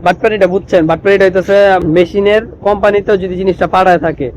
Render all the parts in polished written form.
বাটপাড়িটা বুঝছেন, বাটপাড়িটা হইতেছে মেশিনের কোম্পানিতেও যদি জিনিসটা পাঠায় থাকে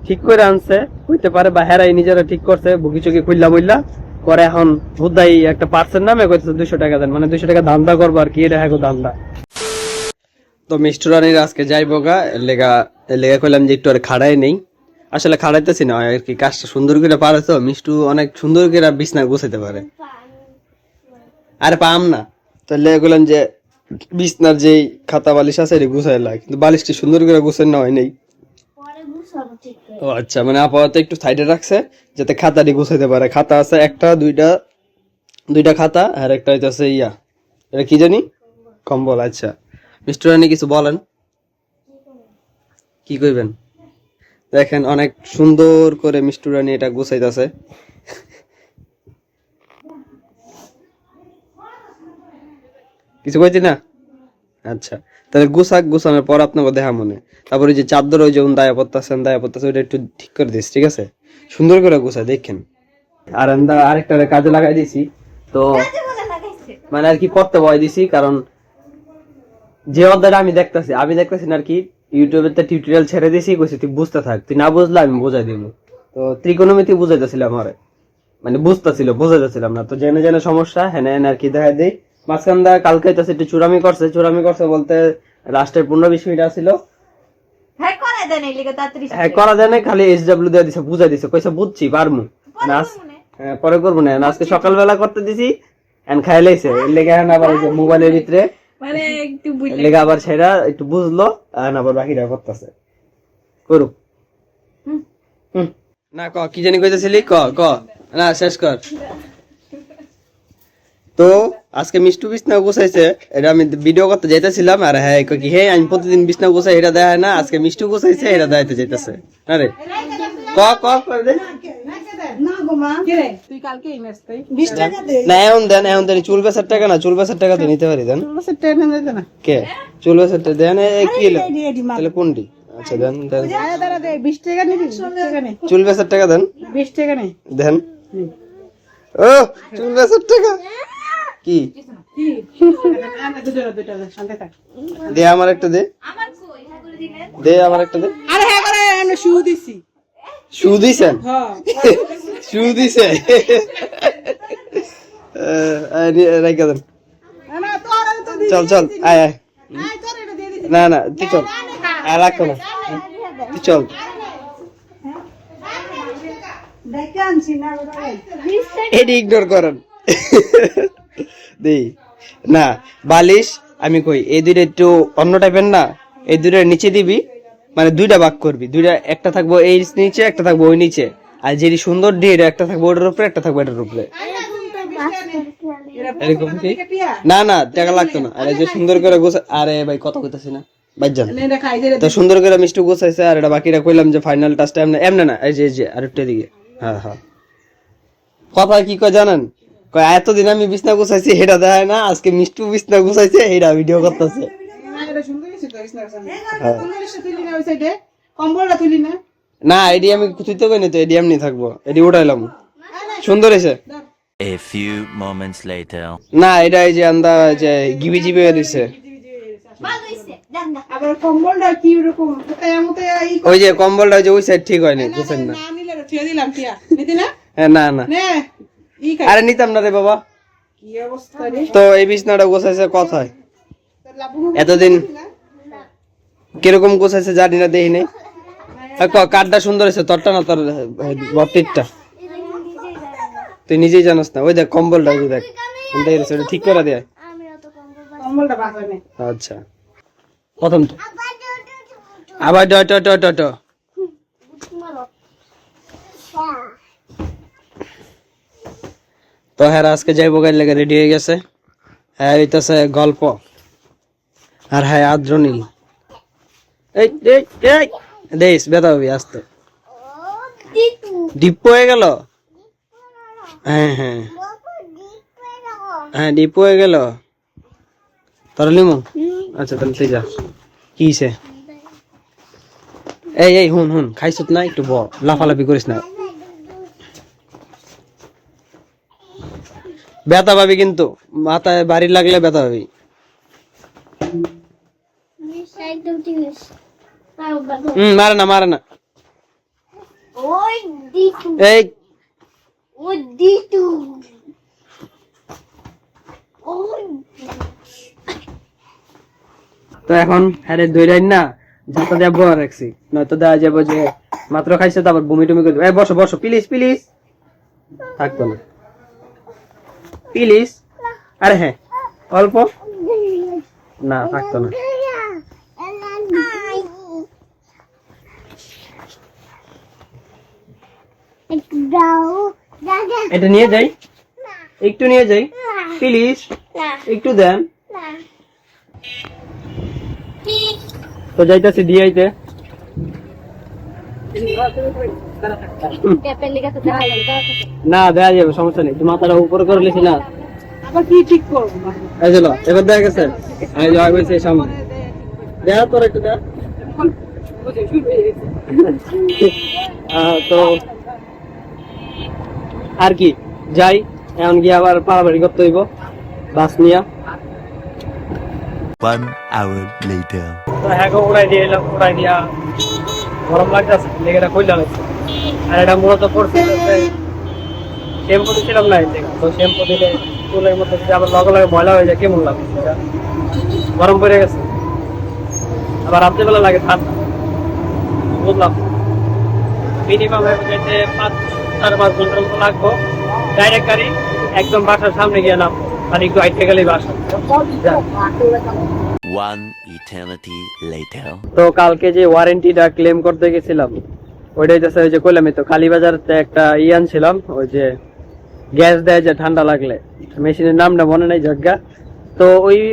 ঠিক করে আনছে হইতে পারে, বা হেরাই নিজেরা ঠিক করছে বুকি চুকি খুললা মুইল্লা পরে এখন হুদাই একটা পার্সের নামে কইতেছে 200 টাকা দেন, মানে 200 টাকা ধান্দা করবো আর কি, এটা হ্যাঁ ধান্দা। তো মিষ্টি রানীর আজকে যাইবো গা, এর লেগা কইলাম যে একটু আর খাড়াই নেই, আসলে খাড়াইতেছি না আর কি, কাজটা সুন্দর করে পারে তো, মিষ্টু অনেক সুন্দর করে বিছনা গুছাইতে পারে। আরে পাম না, তো লেগে গেলাম যে বিছনার যেই খাতা বালিশ আছে এটা গুছাইলা, কিন্তু বালিশটি সুন্দর করে গুছাই না হয় নাই। ও আচ্ছা, মানে আপাতত একটু সাইডে রাখছে যাতে খাতাটি গুছাইতে পারে। খাতা আছে একটা দুইটা খাতা, আর একটা হইতেছে ইয়া, এটা কি জানি, কম্বল। আচ্ছা মিস্টার রানী কিছু বলেন, কি কইবেন? দেখেন অনেক সুন্দর করে মিস্টার রানী এটা গুছাইতেছে। কিছু কইতি না? আচ্ছা তাহলে গুছানোর পর আপনাকে দেখা মনে, তারপরে যে চাদর ওই যে দায়া পড়তেছে ওইটা একটু ঠিক করে দিস, ঠিক আছে? সুন্দর করে গুছাই দেখেন। আর আমরা আরেকটা কাজে লাগাই দিছি, তো মানে আর কি করতে ভয় দিছি, কারণ যে অধ্যায়টা আমি দেখতেছি না আর কি, ইউটিউবে তো টিউটোরিয়াল ছেড়ে দিছি, কইছি তুই বুঝতে থাক, তুই না বুঝলে আমি বুঝাই দিব। তো ত্রিকোণমিতি বুঝাইতেছিলাম আমারে, মানে বুঝাইতেছিলাম না, তো জেনে জেনে সমস্যা হেনে হেনে আর কি দেখা দেই। মাঝখান দা কালকে তো একটু চুরামি করছে বলতে লাস্টের 15-20 মিনিট আসছিল, হ্যাঁ করা দেয় না, খালি SW দিয়ে দিছে, বুঝাই দিছে, কইছে বুঝছি পারমু নাচ, হ্যাঁ পরে করবো না, আজকে সকালবেলা করতে দিছি এন্ড খাই লাইছে, এর লেগে এখন আবার মোবাইলের ভিতরে মানে একটু লেগে আবার সেটা একটু বুঝলো, আর আবার বাকিটা করতেছে, করুক। না ক কি জানি কইতেছিলি, ক না শেষ কর। তো আজকে মিষ্টু বিছনা গুছাইছে, এটা আমি ভিডিও করতে যাইতেছিলাম, আর হ্যাঁ কি হে আমি প্রতিদিন বিছনা গুছাই, এটা দেখায় না, আজকে মিষ্টু গুছাইছে এটা দেখাইতে যাইতেছে। আরে ক করে দে না, এখন দেন চুল বেচার টাকা না, চুল বেচার টাকা তো নিতে পারি, দেন কে চুল বেচার টাকা দেন, কি এলো তাহলে কোনটি? আচ্ছা দেন চুল বেচার টাকা দেন, 20 টাকা নেই দেন। ও চুল বেচার টাকা কি দে, আমার একটা দে, আমার একটা দে। আরে হ্যাঁ করে আমি শু দিছি, শু দিছেন? হ্যাঁ শু দিছে, রাইখা দেন। চল আয় না তুই চল, আর রাখো না, তুই চল। এটি ইগনোর করেন দেই না, বালিশ আমি কই এই দুইটা একটু অন্য টাইপের না, এই দুইটার নিচে দিবি, মানে দুইটা ভাগ করবি, দুইটা একটা থাকবো এই নিচে, একটা থাকবো ওই নিচে, আর যেটি সুন্দর দিয়ে একটা থাকবো ওটার উপরে, একটা থাকবো এটার উপরে, এরকম কি? না টাকা লাগতো না, আরে যে সুন্দর করে গোছা, আরে ভাই কত কইতাছি না বাইজান, তো সুন্দর করে মিষ্টি গোছাইছে, আর এটা বাকিটা কইলাম যে ফাইনাল টাচটা এমনে না, এই যে আরেকটা দিকে, হ্যাঁ কথা কি কয় জানেন, কয় এতদিন আমি বিছনা গুছাইছি এটা দেখায় না, আজকে মিষ্টু বিছনা গুছাইছে এটা ভিডিও করতেছে। না এডি আমি তুইতে কই না, তো এডি এমনি থাকবো, এডি উঠাইলাম, সুন্দর হয়েছে। A few moments later. না এটা এই যে আন্দা যে গিবি জিবি দিছে, আবার কম্বলটা কি রকম ওই যে কম্বলটা যে ওই সাইড ঠিক হয় না, বুঝছেন না? না নিলে থিয়া দিলাম টিয়া নিতি না, হ্যাঁ না আরে নিতাম না রে বাবা, কি অবস্থা রে। তো এই বিছনাটা গোছাইছে কথায়, এতদিন কিরকম গোছাইছে জানি না, দেখি নাই। কাঠটা সুন্দর হয়েছে, তোরটা না তোর বটিরটা, তুই নিজেই জানাস না। ওই দেখ কম্বলটা, ওই দেখ ঠিক করে দেয়, কম্বলটা বাঁকা নেই। আচ্ছা প্রথম তো আবার তো হ্যাঁ আজকে যাইবো, গাড়ি লেগে রেডি হয়ে গেছে, হ্যাঁ হইতেছে গল্প, আর হ্যাঁ আদ্রনীল এই দেশ বেদা হবি আসতে, ডিপ হয়ে গেল, হ্যাঁ ডিপ হয়ে গেল তোর লিমু। আচ্ছা তাহলে তুই যা, কি এই হুন খাইছত না, একটু লাফালাফি করিস না, ব্যথা পাবি কিন্তু, মাথায় বাড়ি লাগলে ব্যথা পাবি। একদম ঠিক আছে মারে না মারে না। ওই দিটু এই ওই দিটু ওই তো এখন হ্যাঁ দুই লাইন না যাতে দেব বড় রাখছি, নয়তো দেওয়া যাবো যে মাত্র খাইছে তারপর বমি টমি করে দেবে। এই বসো বসো প্লিজ প্লিজ, থাকতো না প্লিজ। আরে হ্যাঁ অল্প না, থাকতো না। এটা নিয়ে যাই, একটু নিয়ে যাই প্লিজ, একটু দেন। তো যাইতেছি দিয়ে আইতে। না দেয়া যাবে, সমস্যা নেই, তুই মাথাটা উপরে করে লিখি না। আবার কি ঠিক করবো? এই চলো এবার দেখা গেছে, আমি যাওয়া গেছি সামনে দেয়া তোর একটু দেয়া। তো আর কি যাই, এখন গিয়ে আবার পাড়াবাড়ি করতে হইব বাস নিয়া। 1 hour later. তো হ্যাঁ গো উড়াই দিয়ে এলাম, উড়াই দিয়া গরম লাগতেছে লেগেটা কইলা লাগছে। আর এটা মূলত পড়ছে শ্যাম্পু দিচ্ছিলাম না এতে, তো শ্যাম্পু দিলে চুলের মধ্যে যদি আবার লগে লগে ময়লা হয়ে যায় কেমন লাগে, সেটা গরম পড়ে গেছে। আবার রাত্রেবেলা লাগে ঠান্ডা, বুঝলাম মিনিমাম যেতে 5-5.5 ঘন্টার মতো লাগবো। ডাইরেক্ট গাড়ি একদম বাসার সামনে গিয়ে নাম, আর একটু হাইটে গেলেই বাসা। 1 eternity later. তো কালকে যে ওয়ারেন্টিটা ক্লেম করতে গেছিলাম, ওইটাই তো ওই যে কইলামই তো কালীবাজারতে একটা ইয়ান ছিলাম, ওই যে গ্যাস দেয় যে ঠান্ডা লাগলে, মেশিনের নামটা মনে নাই জগ্গা। তো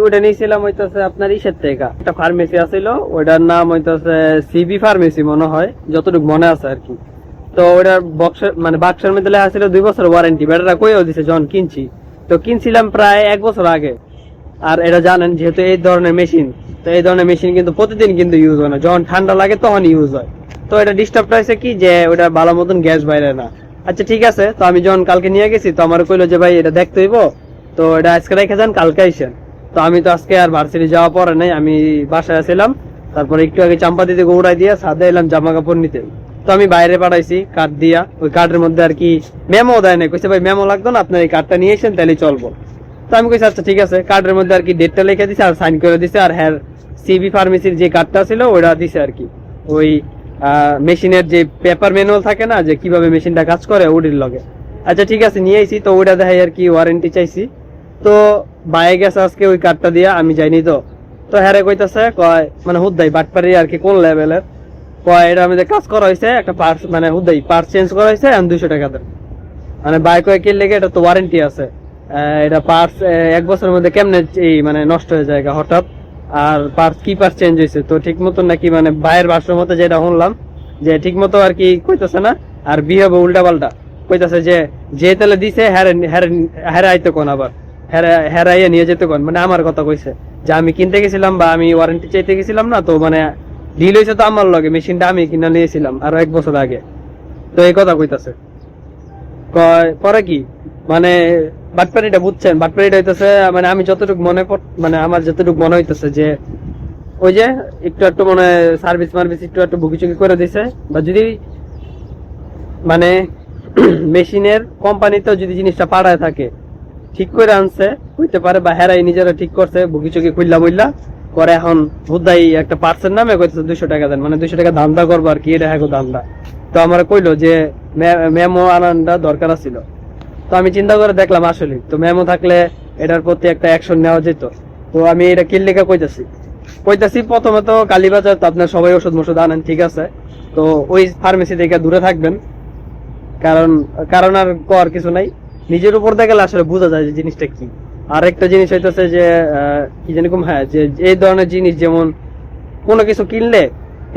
ওইটা নিয়েছিলাম হইতেছে আপনার ইসের থেকে, একটা ফার্মেসি আছিল, ওইটার নাম হইতেছে সিবি ফার্মেসি মনে হয়, যতটুকু মনে আছে আর কি। তো ওইটার বক্সের মানে বাক্সের মধ্যে লেখা ছিল 2 বছর ওয়ারেন্টি। বেটারা কইও দিছে যখন কিনছি, তো কিনছিলাম প্রায় 1 বছর আগে। আর এটা জানেন যেহেতু এই ধরনের মেশিন, তো এই ধরনের মেশিন কিন্তু প্রতিদিন কিন্তু ইউজ হয় না, যখন ঠান্ডা লাগে তখন ইউজ হয়। তো এটা ডিস্টার্বটা হয়েছে কি যে ওটা ভালো মতন গ্যাস বাইরে না। আচ্ছা ঠিক আছে, তো আমি যখন কালকে নিয়ে গেছি তো আমার কইলো যে ভাই এটা দেখতে হইব, তো এটা আজকে রেখে যান কালকে আইসেন। তো আমি তো আজকে আর ভার্সিটি যাওয়া পরে নাই, আমি বাসায় ছিলাম। তারপরে একটু আগে চাম্পাতি থেকে উড়াই দিয়ে ছাদে এলাম জামা কাপড় নিতে। তো আমি বাইরে পাঠাইছি কার্ড দিয়া, ওই কার্ডের মধ্যে আর কি মেমো দেয় নাই, কইছে ভাই মেমো লাগতো না, আপনার এই কার্ডটা নিয়ে এসেন তাহলেই চলবো। তো আমি কইছি আচ্ছা ঠিক আছে, কার্ডের মধ্যে আর কি ডেটটা লিখে দিছে আর সাইন করে দিছে, আর হ্যাঁ সিবি ফার্মেসির যে কার্ডটা ছিল ওটা দিছে আর কি, ওই মেশিনের যে পেপার ম্যানুয়াল থাকে না যে কিভাবে মেশিনটা কাজ করে ওটির লগে। আচ্ছা ঠিক আছে নিয়ে আইছি, তো ওইটা দেখাই আর কি ওয়ারেন্টি চাইছি। তো বাইরে গেছে আজকে ওই কার্ডটা দিয়া, আমি যাইনি। তো হ্যাঁ কইতাছে কয় মানে হুদ্দাই বাটপারি আর কি কোন লেভেলের, কয় এটা আমি কাজ করা হয়েছে একটা পার্টস মানে হুদ্দাই পার্টস চেঞ্জ করা হয়েছে 200 টাকা দেন। মানে বাইক কিনলে লেগে এটা তো ওয়ারেন্টি আছে, এটা পার্টস 1 বছরের মধ্যে কেমনে এই মানে নষ্ট হয়ে যায় হঠাৎ, আর পার্টস কি পার্টস চেঞ্জ হয়েছে তো ঠিক মতো নাকি মানে বাইরের ভাষ্যের মতো যেটা শুনলাম যে ঠিক মতো আর কি কইতাছে না, আর বিহেভ উল্টা পাল্টা কইতাছে যে যে তেলে দিছে হ্যারে আইতে কোন, আবার হেরাইয়া নিয়ে যেতে কোন, মানে আমার কথা কইছে যে আমি কিনতে গেছিলাম বা আমি ওয়ারেন্টি চাইতে গেছিলাম না, তো মানে ডিল হয়েছে তো আমার লগে, মেশিনটা আমি কিনা নিয়েছিলাম আরো 1 বছর আগে। তো এই কথা কইতাছে, পরে কি মানে বাটপাড়িটা বুঝছেন, বাটপাড়িটা হইতেছে মানে আমি যতটুকু মানে আমার যতটুকু মনে হইতেছে যে ওই যে একটু মনে সার্ভিস মার্ভিস একটু ভুগিচুগি করে দিছে, বা যদি মানে মেশিনের কোম্পানিতেও যদি জিনিসটা পাড়ায় থাকে ঠিক করে আনছে হইতে পারে, বা হেরাই নিজেরা ঠিক করছে ভুগিচুগি খুললা বইলা করে, এখন হুদাই একটা পার্সের নামে কইতেছে 200 টাকা দেন, মানে 200 টাকা ধান্দা করবো আর কি, এটা হ্যাঁ ধান্দা। তো আমার কইলো যে মেমো আনানটা দরকার ছিল, তো আমি চিন্তা করে দেখলাম আসলে তো মেমো থাকলে এটার প্রতি একটা অ্যাকশন নেওয়া যেত। তো আমি এটা কিনলেখা কইতাছি প্রথমে তো কালীবাজার তো আপনার সবাই ওষুধ আনেন ঠিক আছে, তো ওই ফার্মেসি থেকে দূরে থাকবেন, কারণ আর কর কিছু নাই, নিজের উপর দেখলে আসলে বোঝা যায় যে জিনিসটা কি। আর একটা জিনিস হইতেছে যে কি জানি হ্যাঁ যে এই ধরনের জিনিস যেমন কোনো কিছু কিনলে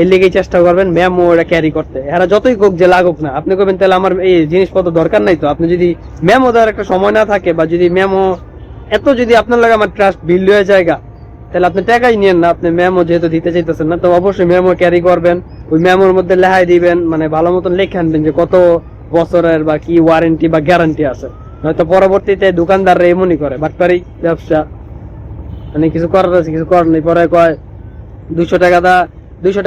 এর লেগেই চেষ্টা করবেন মেমো এটা ক্যারি করতে, এরা যতই কোক যে লাগুক না, আপনি করবেন তাহলে আমার এই জিনিসপত্র দরকার নাই। তো আপনি যদি মেমো দেওয়ার একটা সময় না থাকে, বা যদি মেমো এত যদি আপনার লাগে আমার ট্রাস্ট বিল্ড হয়ে জায়গা, তাহলে আপনি টাকাই নিয়েন না, আপনি মেমো যেহেতু দিতে চাইতেছেন না, তো অবশ্যই মেমো ক্যারি করবেন, ওই মেমোর মধ্যে লেখাই দিবেন, মানে ভালো মতন লেখে আনবেন যে কত বছরের বা কি ওয়ারেন্টি বা গ্যারান্টি আছে, নয়তো পরবর্তীতে দোকানদাররা এমনই করে বাটপারি ব্যবসা, মানে কিছু করার আছে কিছু করার নেই, পরে কয় 200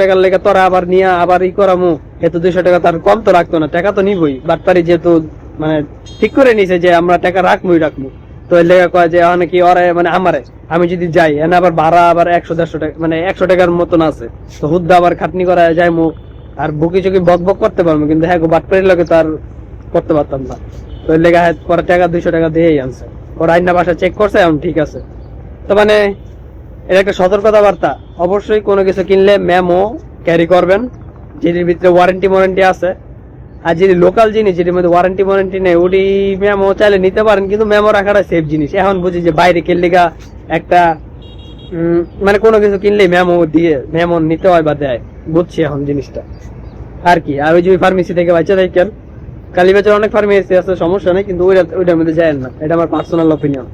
টাকার লেগে তোরা আবার নিয়ে আবার ই করামু, এত 200 টাকা তার কম তো রাখতো না, টাকা তো নিবই। বাটপারি যেহেতু মানে ঠিক করে নিছে যে আমরা টাকা রাখবো, তো এর লেগে কয় যে অনেকে ওরা মানে আমারে, আমি যদি যাই এনে আবার ভাড়া আবার 100-150 টাকা মানে 100 টাকার মতন আছে, তো হুদ্দা আবার খাটনি করা যায় মুখ আর বুকি চুকি বক বক করতে পারবো, কিন্তু হ্যাঁ বাটপারির লোকে তো আর করতে পারতাম না। তো এর লেগে পরে টাকা 200 টাকা দিয়েই আনছে, ওরা আইনা বাসা চেক করছে, এখন ঠিক আছে। তো মানে এটা একটা সতর্কতা বার্তা, অবশ্যই কোনো কিছু কিনলে মেমো ক্যারি করবেন, যেটির ভিতরে ওয়ারেন্টি আছে। আর যদি লোকাল জিনিস যেটির মধ্যে ওয়ারেন্টি নেই, ওটি মেমো চাইলে নিতে পারেন, কিন্তু মেমো রাখাটা সেফ জিনিস। এখন বুঝি যে বাইরে কিনলেগা একটা মানে কোনো কিছু কিনলেই মেমো নিতে হয় বা দেয়, বুঝছি এখন জিনিসটা আর কি। আর ওই যে ফার্মেসি থেকে বাচ্চা দেখেন, কালীবাজার অনেক ফার্মেসি আছে, সমস্যা নেই, কিন্তু ওইটার মধ্যে যায় না, এটা আমার পার্সোনাল অপিনিয়ন।